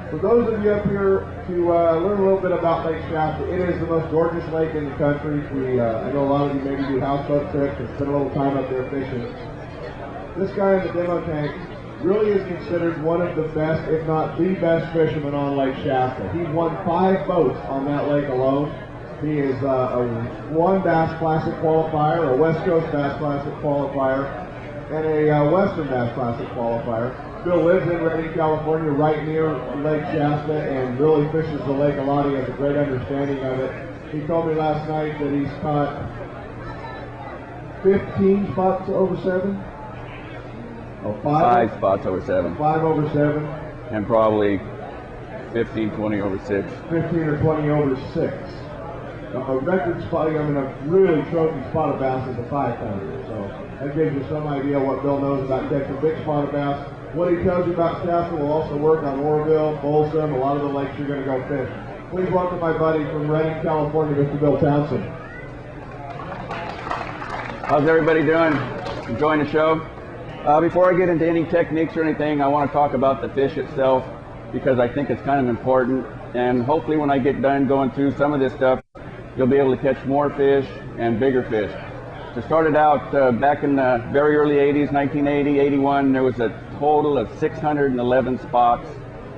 For those of you up here to learn a little bit about Lake Shasta, it is the most gorgeous lake in the country. I know a lot of you maybe do houseboat trips and spend a little time up there fishing. This guy in the demo tank really is considered one of the best, if not the best fisherman on Lake Shasta. He's won 5 boats on that lake alone. He is a 1 Bass Classic qualifier, a West Coast Bass Classic qualifier, and a Western Bass Classic qualifier. Bill lives in Redding, California, right near Lake Shasta, and really fishes the lake a lot. He has a great understanding of it. He told me last night that he's caught 15 spots over 7. Oh, 5 spots over 7. 5 over 7. And probably 15, 20 over 6. 15 or 20 over 6. A record spotting, I mean, a really trophy spotted bass is a 5-pounder. So that gives you some idea what Bill knows about catching big spotted bass. What he tells you about Shasta will also work on Oroville, Folsom, a lot of the lakes you're going to go fish. Please welcome my buddy from Redding, California, Mr. Bill Townsend. How's everybody doing? Enjoying the show? Before I get into any techniques or anything, I want to talk about the fish itself because I think it's kind of important. And hopefully when I get done going through some of this stuff, you'll be able to catch more fish and bigger fish. So started out back in the very early 80s, 1980, 81, there was a total of 611 spots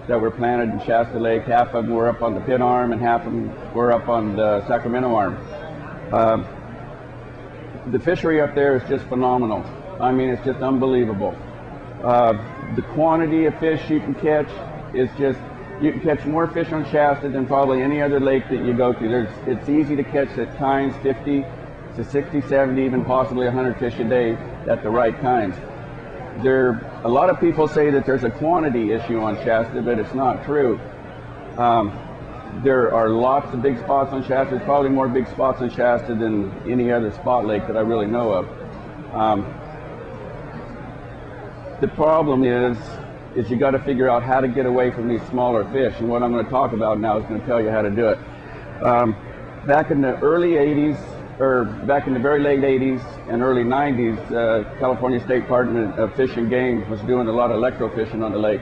that were planted in Shasta Lake. Half of them were up on the Pitt Arm and half of them were up on the Sacramento Arm. The fishery up there is just phenomenal. I mean, it's just unbelievable. The quantity of fish you can catch is just, you can catch more fish on Shasta than probably any other lake that you go to. It's easy to catch at times 50 to 60, 70, even possibly 100 fish a day at the right times. A lot of people say that there's a quantity issue on Shasta, but it's not true. There are lots of big spots on Shasta. There's probably more big spots on Shasta than any other spot lake that I really know of. The problem is you got to figure out how to get away from these smaller fish, and what I'm going to talk about now is going to tell you how to do it. Back in the early 80s, or back in the very late 80s and early 90s, California State Department of Fish and Game was doing a lot of electrofishing on the lake.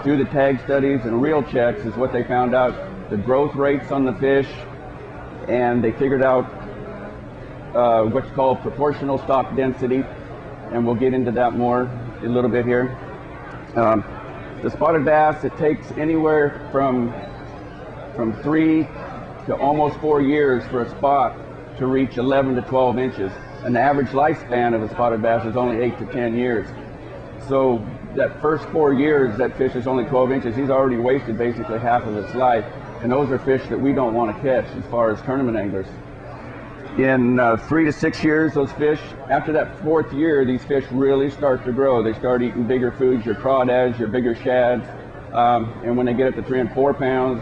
Through the tag studies and reel checks is what they found out the growth rates on the fish, and they figured out what's called proportional stock density, and we'll get into that more a little bit here. The spotted bass, it takes anywhere from 3 to almost 4 years for a spot to reach 11 to 12 inches. And the average lifespan of a spotted bass is only 8 to 10 years. So that first 4 years, that fish is only 12 inches. He's already wasted basically half of its life. And those are fish that we don't want to catch as far as tournament anglers. In 3 to 6 years, those fish, after that 4th year, these fish really start to grow. They start eating bigger foods, your crawdads, your bigger shads. And when they get up to 3 and 4 pounds,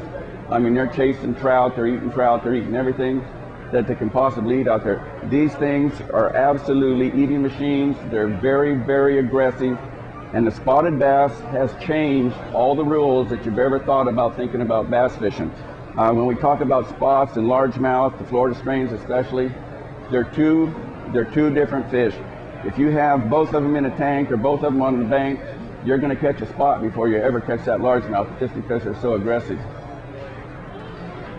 I mean, they're chasing trout, they're eating everything that they can possibly eat out there. These things are absolutely eating machines. They're very, very aggressive. And the spotted bass has changed all the rules that you've ever thought about thinking about bass fishing. When we talk about spots and largemouth, the Florida strains especially, they're two different fish. If you have both of them in a tank or both of them on the bank, you're going to catch a spot before you ever catch that largemouth, just because they're so aggressive.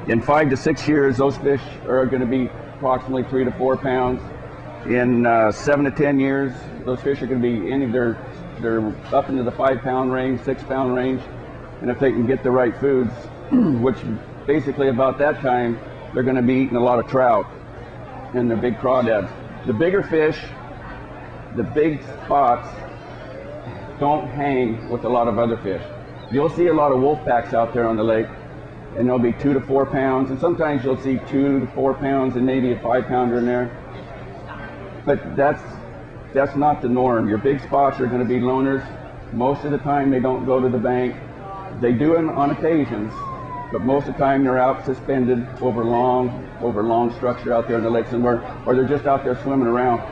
In 5 to 6 years, those fish are going to be approximately 3 to 4 pounds. In 7 to 10 years, those fish are going to be they're up into the 5-pound range, 6-pound range, and if they can get the right foods, which basically about that time, they're going to be eating a lot of trout and the big crawdads. The bigger fish, the big spots, don't hang with a lot of other fish. You'll see a lot of wolf packs out there on the lake, and they'll be 2 to 4 pounds, and sometimes you'll see 2 to 4 pounds and maybe a 5-pounder in there. But that's not the norm. Your big spots are going to be loners. Most of the time they don't go to the bank. They do it on occasions, but most of the time they're out suspended over long structure out there in the lakes somewhere, or they're just out there swimming around.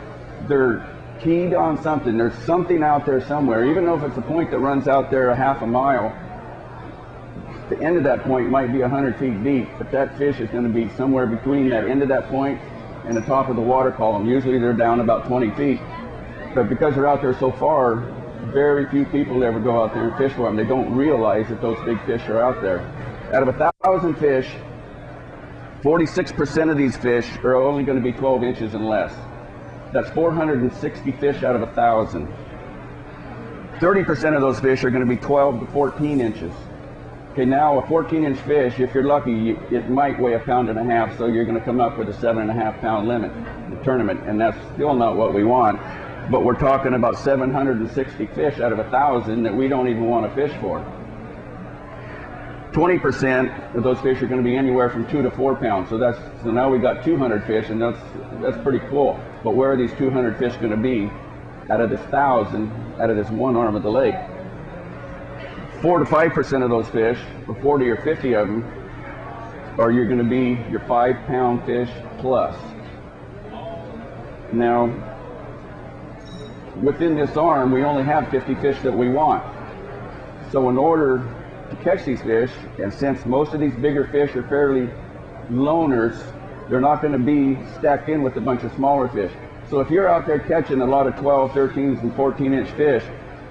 They're keyed on something. There's something out there somewhere, even though if it's a point that runs out there a half a mile. The end of that point might be 100 feet deep, but that fish is going to be somewhere between that end of that point and the top of the water column. Usually they're down about 20 feet. But because they're out there so far, very few people ever go out there and fish for them. They don't realize that those big fish are out there. Out of 1,000 fish, 46% of these fish are only going to be 12 inches and less. That's 460 fish out of 1,000. 30% of those fish are going to be 12 to 14 inches. Okay, now a 14-inch fish, if you're lucky, it might weigh 1.5 pounds, so you're going to come up with a 7.5 pound limit in the tournament, and that's still not what we want. But we're talking about 760 fish out of 1,000 that we don't even want to fish for. 20% of those fish are going to be anywhere from 2 to 4 pounds. So now we got 200 fish, and that's pretty cool. But where are these 200 fish going to be out of this 1,000 out of this one arm of the lake? 4 to 5% of those fish, or 40 or 50 of them, are you're going to be your 5-pound fish plus. Now, within this arm, we only have 50 fish that we want. So in order to catch these fish, and since most of these bigger fish are fairly loners, they're not going to be stacked in with a bunch of smaller fish. So if you're out there catching a lot of 12, 13s, and 14-inch fish,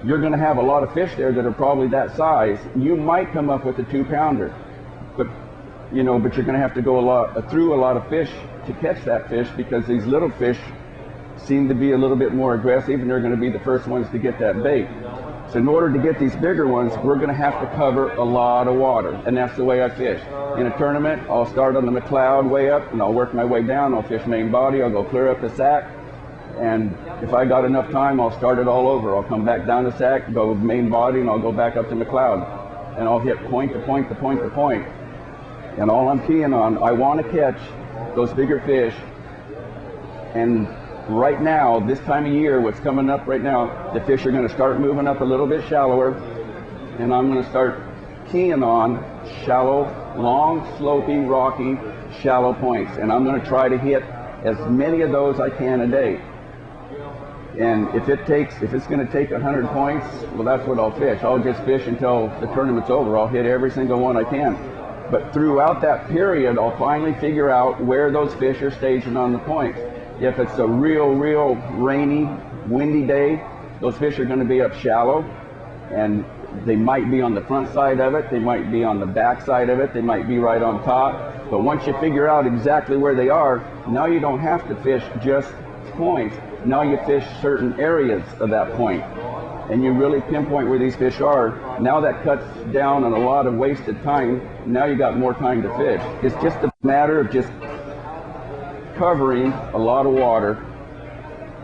you're going to have a lot of fish there that are probably that size. You might come up with a 2-pounder, but you're going to have to go through a lot of fish to catch that fish, because these little fish seem to be a little bit more aggressive, and they're going to be the first ones to get that bait. So in order to get these bigger ones, we're going to have to cover a lot of water, and that's the way I fish. In a tournament, I'll start on the McLeod way up, and I'll work my way down. I'll fish main body, I'll go clear up the Sac, and if I got enough time, I'll start it all over. I'll come back down the Sac, go main body, and I'll go back up to McLeod, and I'll hit point to point to point to point. And all I'm keying on, I want to catch those bigger fish, and right now, this time of year, what's coming up right now, the fish are going to start moving up a little bit shallower, and I'm going to start keying on shallow, long, sloping, rocky, shallow points. And I'm going to try to hit as many of those I can a day. And if it's going to take 100 points, well, that's what I'll fish. I'll just fish until the tournament's over. I'll hit every single one I can. But throughout that period, I'll finally figure out where those fish are staging on the points. If it's a real rainy, windy day, those fish are going to be up shallow, and they might be on the front side of it, they might be on the back side of it, they might be right on top. But once you figure out exactly where they are, now you don't have to fish just points. Now you fish certain areas of that point, and you really pinpoint where these fish are. Now that cuts down on a lot of wasted time. Now you got more time to fish. It's just a matter of just covering a lot of water,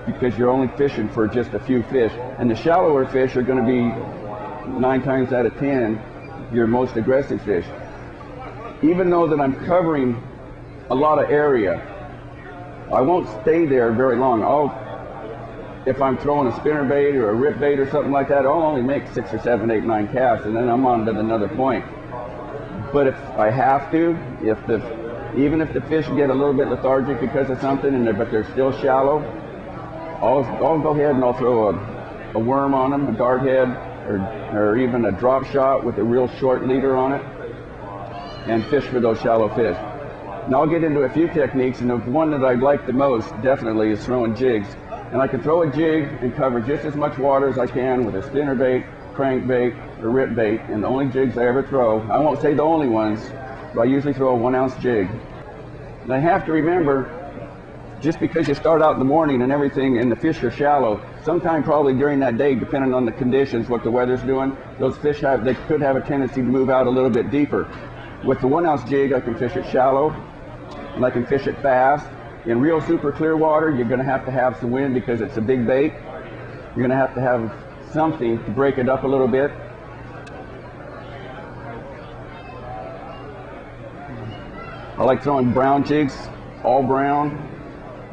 because you're only fishing for just a few fish. And the shallower fish are going to be 9 times out of 10 your most aggressive fish. Even though that I'm covering a lot of area, I won't stay there very long. If I'm throwing a spinnerbait or a rip bait or something like that, I'll only make 6 or 7, 8, 9 casts, and then I'm on to another point. But if I have to, even if the fish get a little bit lethargic because of something, but they're still shallow, I'll go ahead and I'll throw a worm on them, a dart head, or even a drop shot with a real short leader on it, and fish for those shallow fish. Now I'll get into a few techniques, and the one that I like the most definitely is throwing jigs. And I can throw a jig and cover just as much water as I can with a spinnerbait, crankbait, or rip bait. And the only jigs I ever throw, I won't say the only ones, but I usually throw a 1-ounce jig. And I have to remember, just because you start out in the morning and everything and the fish are shallow, sometime probably during that day, depending on the conditions, what the weather's doing, those fish they could have a tendency to move out a little bit deeper. With the 1-ounce jig, I can fish it shallow, and I can fish it fast. In real super clear water, you're going to have some wind because it's a big bait. You're going to have something to break it up a little bit. I like throwing brown jigs, all brown,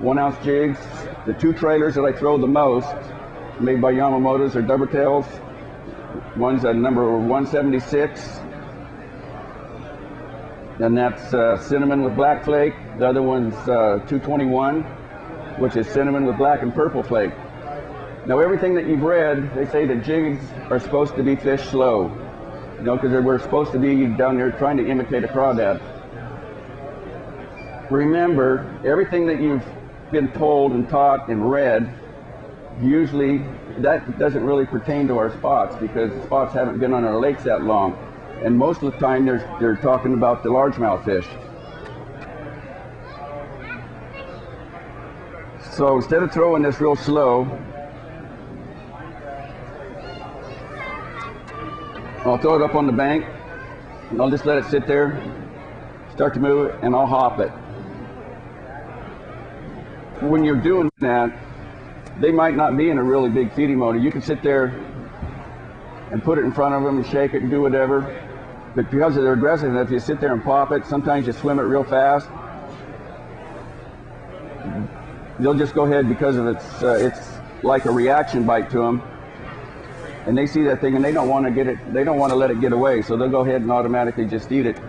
1-ounce jigs. The 2 trailers that I throw the most, made by Yamamoto's, are double tails. One's at number 176. And that's cinnamon with black flake. The other one's 221, which is cinnamon with black and purple flake. Now, everything that you've read, they say that jigs are supposed to be fished slow, because we're supposed to be down there trying to imitate a crawdad. Remember, everything that you've been told and taught and read usually that doesn't really pertain to our spots because the spots haven't been on our lakes that long. And most of the time they're talking about the largemouth fish. So instead of throwing this real slow, I'll throw it up on the bank and I'll just let it sit there, start to move it, and I'll hop it. When you're doing that, they might not be in a really big feeding motor. You can sit there and put it in front of them and shake it and do whatever. But because of their aggressiveness, if you sit there and pop it, sometimes you swim it real fast. They'll just go ahead because of it's like a reaction bite to them. And they see that thing and they don't want to get it, they don't want to let it get away. So they'll go ahead and automatically just eat it.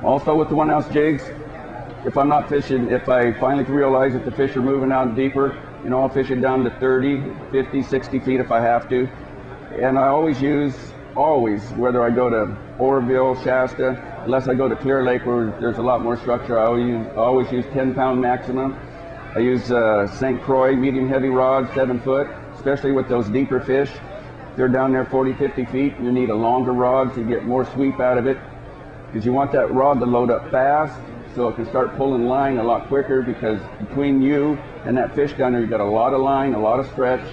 Also with the 1 ounce jigs, if I'm not fishing, if I finally realize that the fish are moving out deeper, you know, I'll fish it down to 30, 50, 60 feet if I have to. And I always use, whether I go to Oroville, Shasta, unless I go to Clear Lake where there's a lot more structure, I always use 10-pound maximum. I use St. Croix medium heavy rods, 7 foot, especially with those deeper fish. If they're down there 40, 50 feet, you need a longer rod to get more sweep out of it. Because you want that rod to load up fast so it can start pulling line a lot quicker, because between you and that fish down there, you've got a lot of line, a lot of stretch,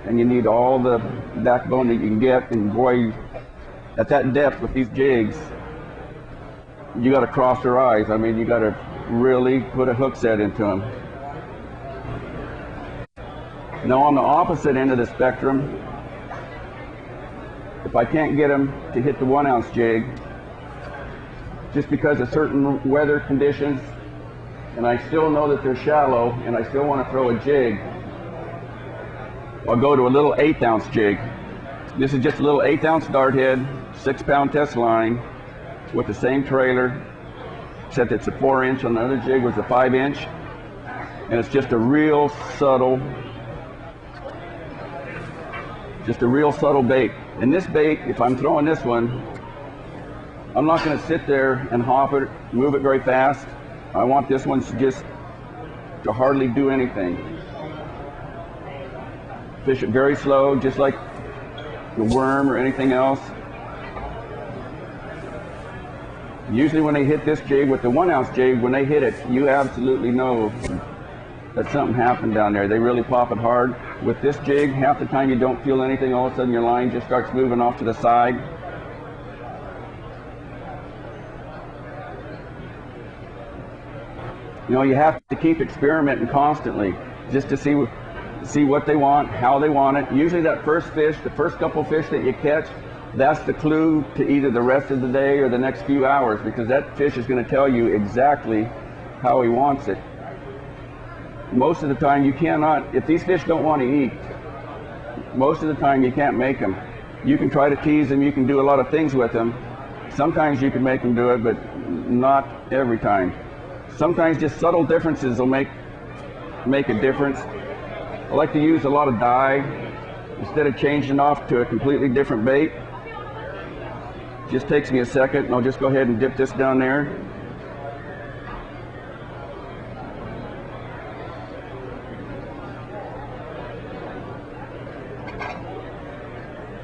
and you need all the backbone that you can get. And boy, at that depth with these jigs, you got to cross their eyes. I mean, you got to really put a hook set into them. Now on the opposite end of the spectrum, if I can't get them to hit the 1 ounce jig, just because of certain weather conditions, and I still know that they're shallow and I still want to throw a jig, I'll go to a little 1/8 ounce jig. This is just a little 1/8 ounce dart head, 6-pound test line with the same trailer, except it's a 4-inch. On the other jig was a 5-inch, and it's just a real subtle bait. And this bait, if I'm throwing this one, I'm not going to sit there and hop it, move it very fast. I want this one to hardly do anything. Fish it very slow, just like the worm or anything else. Usually when they hit this jig with the 1 ounce jig, when they hit it, you absolutely know that something happened down there. They really pop it hard. With this jig, half the time you don't feel anything. All of a sudden your line just starts moving off to the side. You know, you have to keep experimenting constantly just to see what they want, how they want it. Usually that first fish, the first couple fish that you catch, that's the clue to either the rest of the day or the next few hours, because that fish is going to tell you exactly how he wants it. Most of the time you cannot, if these fish don't want to eat, most of the time you can't make them. You can try to tease them, you can do a lot of things with them. Sometimes you can make them do it, but not every time. Sometimes just subtle differences will make a difference. I like to use a lot of dye instead of changing off to a completely different bait. Just takes me a second, and I'll just go ahead and dip this down there.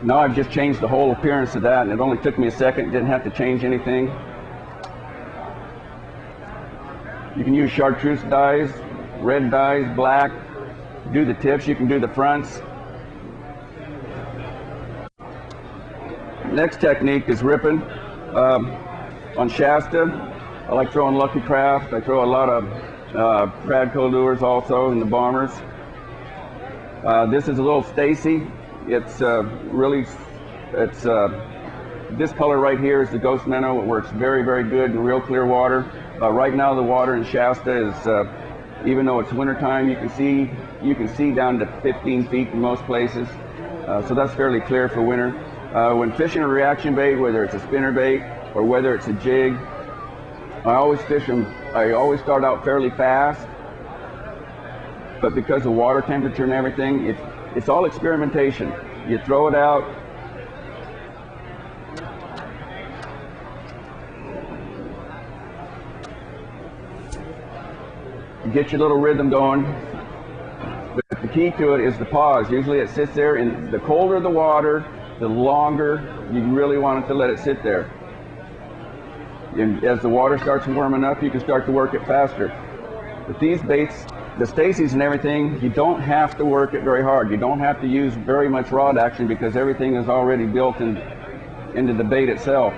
Now I've just changed the whole appearance of that, and it only took me a second, didn't have to change anything. You can use chartreuse dyes, red dyes, black. Do the tips, you can do the fronts. Next technique is ripping. On Shasta, I like throwing Lucky Craft. I throw a lot of Pradco lures also in the bombers. This is a little Stacy. It's this color right here is the Ghost Minnow. It works very, very good in real clear water. Right now the water in Shasta is, even though it's wintertime, you can see down to 15 feet in most places. So that's fairly clear for winter. When fishing a reaction bait, whether it's a spinner bait or whether it's a jig, I always start out fairly fast, but because of water temperature and everything, it's all experimentation. You throw it out, get your little rhythm going. But the key to it is the pause. Usually it sits there, and the colder the water, the longer you really want it to let it sit there. And as the water starts warming up, you can start to work it faster. With these baits, the Stacy's and everything, you don't have to work it very hard. You don't have to use very much rod action because everything is already built into the bait itself.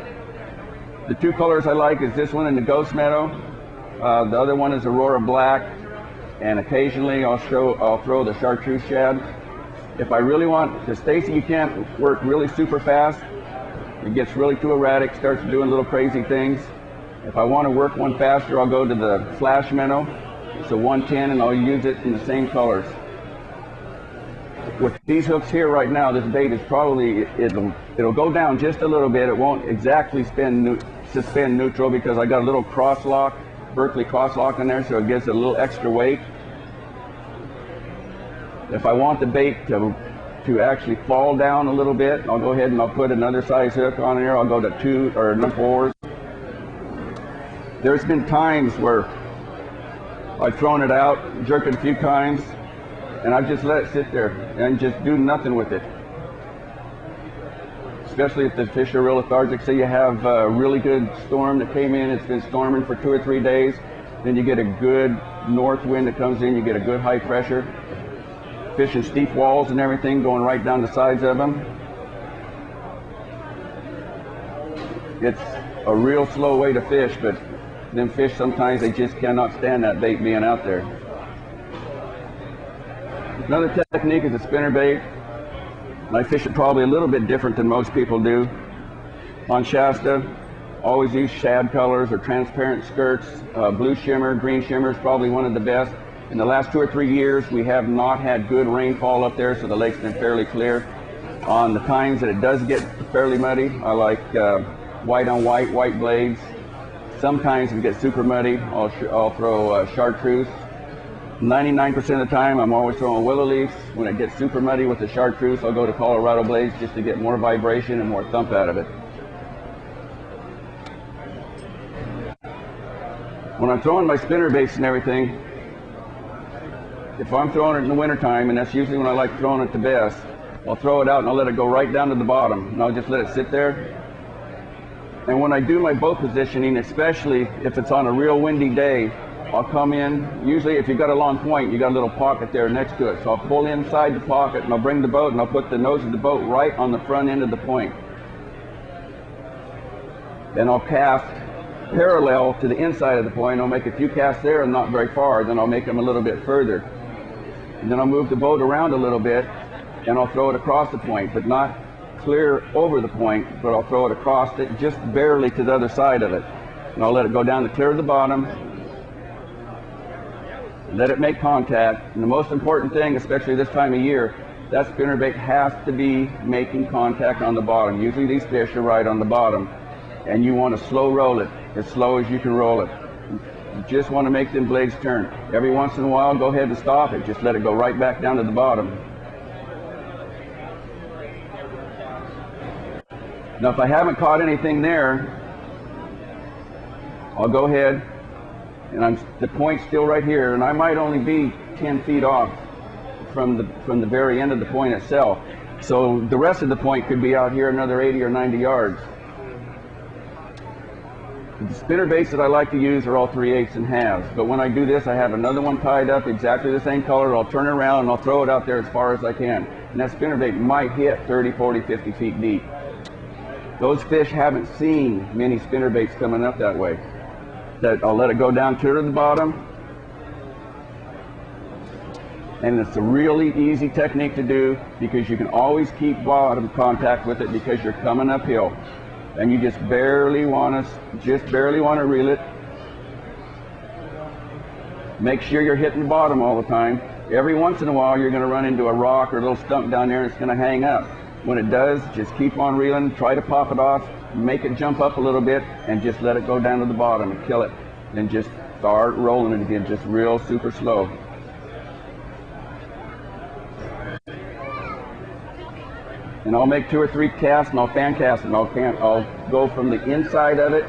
The two colors I like is this one and the Ghost Meadow. The other one is Aurora Black, and occasionally I'll throw the Chartreuse Shad. If I really want the Stacy, you can't work really super fast. It gets really too erratic, starts doing little crazy things. If I want to work one faster, I'll go to the Flash Minnow. It's a 110, and I'll use it in the same colors. With these hooks here right now, this bait is probably, it'll go down just a little bit. It won't exactly suspend neutral because I got a little cross lock, Berkeley cross lock in there, so it gives it a little extra weight. If I want the bait to actually fall down a little bit, I'll go ahead and I'll put another size hook on here. I'll go to 2 or 4s. There's been times where I've thrown it out, jerked it a few times, and I've just let it sit there and just do nothing with it. Especially if the fish are real lethargic. Say you have a really good storm that came in, it's been storming for 2 or 3 days, then you get a good north wind that comes in, you get a good high pressure. Fishing steep walls and everything, going right down the sides of them. It's a real slow way to fish, but them fish sometimes they just cannot stand that bait being out there. Another technique is a spinner bait. I fish it probably a little bit different than most people do. On Shasta, always use shad colors or transparent skirts. Blue shimmer, green shimmer is probably one of the best. In the last 2 or 3 years, we have not had good rainfall up there, so the lake's been fairly clear. On the times that it does get fairly muddy, I like white on white, white blades. Sometimes if it gets super muddy, I'll throw chartreuse. 99% of the time, I'm always throwing willow leaves. When it gets super muddy with the chartreuse, I'll go to Colorado blades just to get more vibration and more thump out of it. When I'm throwing my spinner baits and everything, if I'm throwing it in the wintertime, and that's usually when I like throwing it the best, I'll throw it out and I'll let it go right down to the bottom, and I'll just let it sit there. And when I do my boat positioning, especially if it's on a real windy day, I'll come in, usually if you've got a long point, you got a little pocket there next to it, so I'll pull inside the pocket and I'll bring the boat and I'll put the nose of the boat right on the front end of the point. Then I'll cast parallel to the inside of the point. I'll make a few casts there and not very far, then I'll make them a little bit further. And then I'll move the boat around a little bit and I'll throw it across the point, but not clear over the point, but I'll throw it across it just barely to the other side of it. And I'll let it go down to clear of the bottom, let it make contact. And the most important thing, especially this time of year, that spinnerbait has to be making contact on the bottom. Usually these fish are right on the bottom, and you want to slow roll it, as slow as you can roll it. You just want to make them blades turn. Every once in a while, go ahead and stop it. Just let it go right back down to the bottom. Now, if I haven't caught anything there, I'll go ahead, and the point's still right here, and I might only be 10 feet off from the very end of the point itself. So the rest of the point could be out here another 80 or 90 yards. The spinner baits that I like to use are all 3/8 and halves, but when I do this, I have another one tied up exactly the same color. I'll turn it around and I'll throw it out there as far as I can. And that spinner bait might hit 30, 40, 50 feet deep. Those fish haven't seen many spinner baits coming up that way. I'll let it go down to the bottom. And it's a really easy technique to do because you can always keep bottom contact with it because you're coming uphill. And you just barely want to reel it. Make sure you're hitting the bottom all the time. Every once in a while you're going to run into a rock or a little stump down there and it's going to hang up. When it does, just keep on reeling, try to pop it off, make it jump up a little bit, and just let it go down to the bottom and kill it. Then just start rolling it again, just real super slow. And I'll make 2 or 3 casts and I'll fan cast it. And I'll go from the inside of it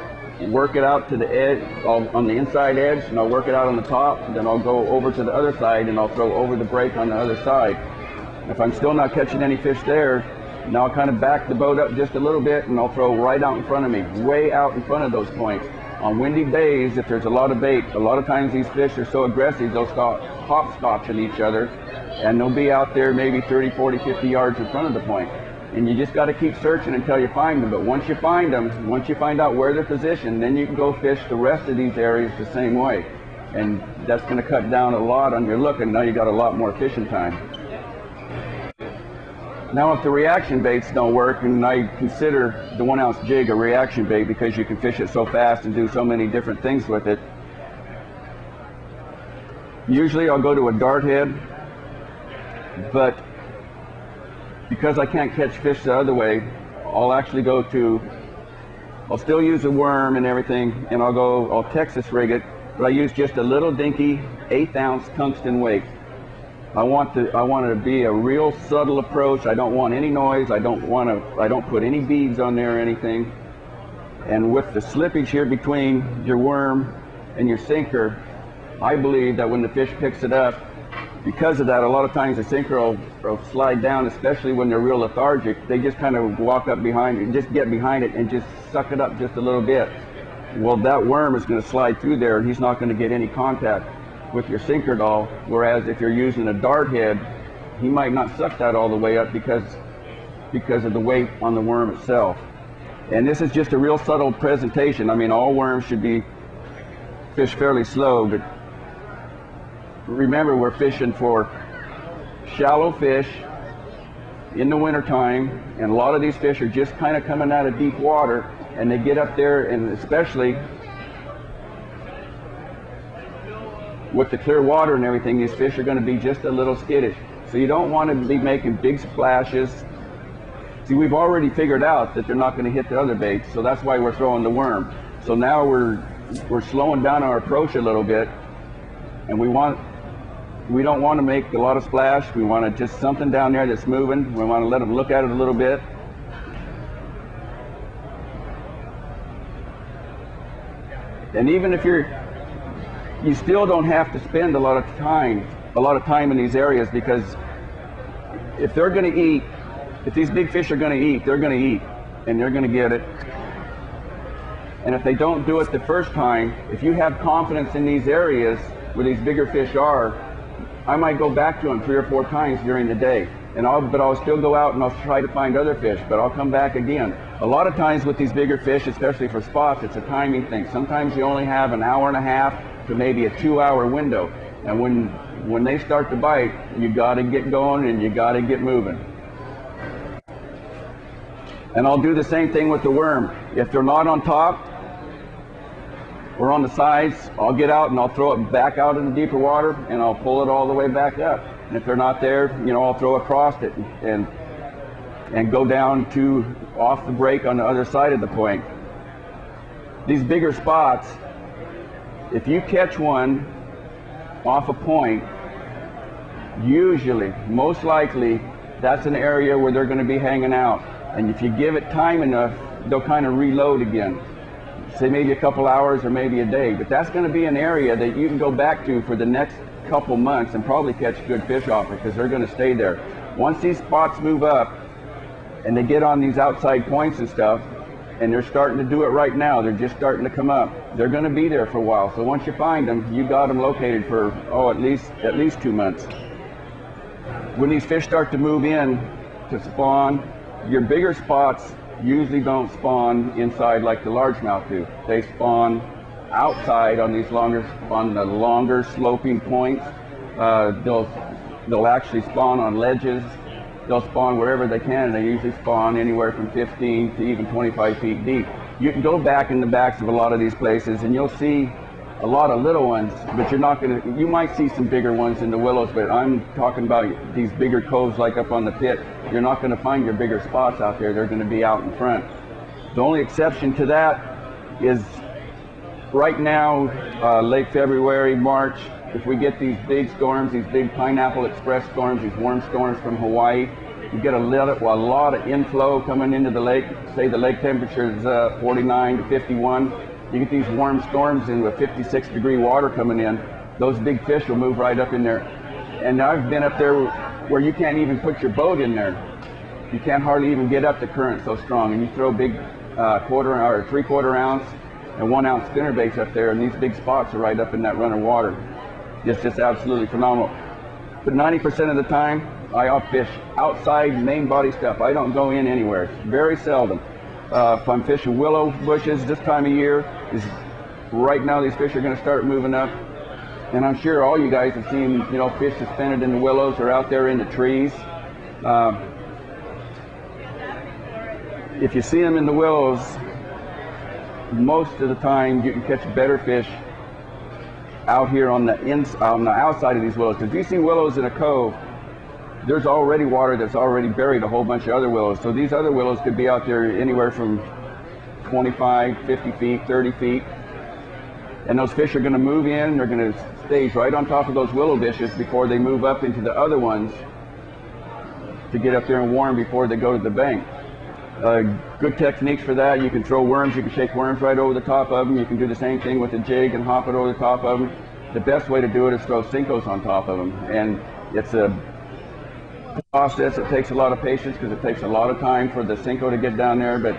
work it out to the edge, on the inside edge, and I'll work it out on the top. Then I'll go over to the other side and I'll throw over the break on the other side. If I'm still not catching any fish there, now I'll kind of back the boat up just a little bit and I'll throw right out in front of me, way out in front of those points. On windy days, if there's a lot of bait, a lot of times these fish are so aggressive, they'll start hopscotching each other, and they'll be out there maybe 30, 40, 50 yards in front of the point. And you just got to keep searching until you find them. But once you find them, once you find out where they're positioned, then you can go fish the rest of these areas the same way. And that's going to cut down a lot on your look, and now you got a lot more fishing time. Now if the reaction baits don't work, and I consider the 1 ounce jig a reaction bait because you can fish it so fast and do so many different things with it, usually I'll go to a dart head, but because I can't catch fish the other way, I'll still use a worm and everything, and I'll Texas rig it, but I use just a little dinky 1/8 ounce tungsten weight. I want it to be a real subtle approach. I don't want any noise. I don't put any beads on there or anything. And with the slippage here between your worm and your sinker, I believe that when the fish picks it up, because of that, a lot of times the sinker will slide down, especially when they're real lethargic. They just kind of walk up behind it, just get behind it and just suck it up just a little bit. Well, that worm is going to slide through there and he's not going to get any contact with your sinker at all. Whereas if you're using a dart head, he might not suck that all the way up because of the weight on the worm itself. And this is just a real subtle presentation. I mean, all worms should be fished fairly slow, but remember, we're fishing for shallow fish in the wintertime, and a lot of these fish are just kind of coming out of deep water, and they get up there, and especially with the clear water and everything, these fish are going to be just a little skittish. So you don't want to be making big splashes. See, we've already figured out that they're not going to hit the other baits, so that's why we're throwing the worm. So now we're slowing down our approach a little bit, and we don't want to make a lot of splash. We want to just something down there that's moving. We want to let them look at it a little bit. And even if you still don't have to spend a lot of time in these areas, because if they're going to eat, if these big fish are going to eat, they're going to eat, and they're going to get it. And if they don't do it the first time, if you have confidence in these areas where these bigger fish are, I might go back to them 3 or 4 times during the day, but I'll still go out and I'll try to find other fish, but I'll come back again. A lot of times with these bigger fish, especially for spots, it's a timing thing. Sometimes you only have an hour and a half to maybe a 2-hour window, and when they start to bite, you got to get going and you got to get moving. And I'll do the same thing with the worm. If they're not on top or on the sides, I'll get out and I'll throw it back out in the deeper water, and I'll pull it all the way back up. And if they're not there, I'll throw across it and go down to off the break on the other side of the point. These bigger spots, if you catch one off a point, usually, most likely, that's an area where they're going to be hanging out. And if you give it time enough, they'll kind of reload again. Say maybe a couple hours or maybe a day, but that's going to be an area that you can go back to for the next couple months and probably catch good fish off it, because they're going to stay there. Once these spots move up and they get on these outside points and stuff, and they're starting to do it right now, they're just starting to come up, they're going to be there for a while. So once you find them, you got them located for at least 2 months. When these fish start to move in to spawn, your bigger spots usually don't spawn inside like the largemouth do. They spawn outside on the longer sloping points. They'll actually spawn on ledges. They'll spawn wherever they can, and they usually spawn anywhere from 15 to even 25 feet deep. You can go back in the backs of a lot of these places and you'll see a lot of little ones, but you might see some bigger ones in the willows, but I'm talking about these bigger coves like up on the pit. You're not going to find your bigger spots out there. They're going to be out in front. The only exception to that is right now, late February, March, if we get these big storms, these big Pineapple Express storms, these warm storms from Hawaii, you get a lot of inflow coming into the lake. Say the lake temperature is 49 to 51. you get these warm storms in with 56-degree water coming in, those big fish will move right up in there. And I've been up there where you can't even put your boat in there. You can't hardly even get up, the current so strong. And you throw big quarter or 3/4 ounce and 1 ounce spinnerbaits up there, and these big spots are right up in that run of water. It's just absolutely phenomenal. But 90% of the time, I fish outside main body stuff. I don't go in anywhere. Very seldom. If I'm fishing willow bushes this time of year, right now these fish are going to start moving up. And I'm sure all you guys have seen, you know, fish suspended in the willows or out there in the trees. If you see them in the willows, most of the time you can catch better fish out here on the outside of these willows. Because if you see willows in a cove, there's already water that's already buried a whole bunch of other willows. So these other willows could be out there anywhere from 25, 50 feet, 30 feet. And those fish are going to move in, they're going to stage right on top of those willow bushes before they move up into the other ones to get up there and warm before they go to the bank. Good techniques for that. You can throw worms, you can shake worms right over the top of them. You can do the same thing with a jig and hop it over the top of them. The best way to do it is throw Cincos on top of them. And it's a process. It takes a lot of patience because it takes a lot of time for the Cinco to get down there, but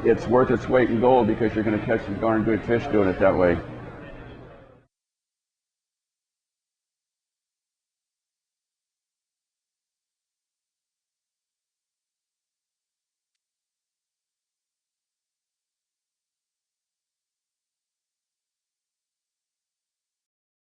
it's worth its weight in gold because you're going to catch some darn good fish doing it that way.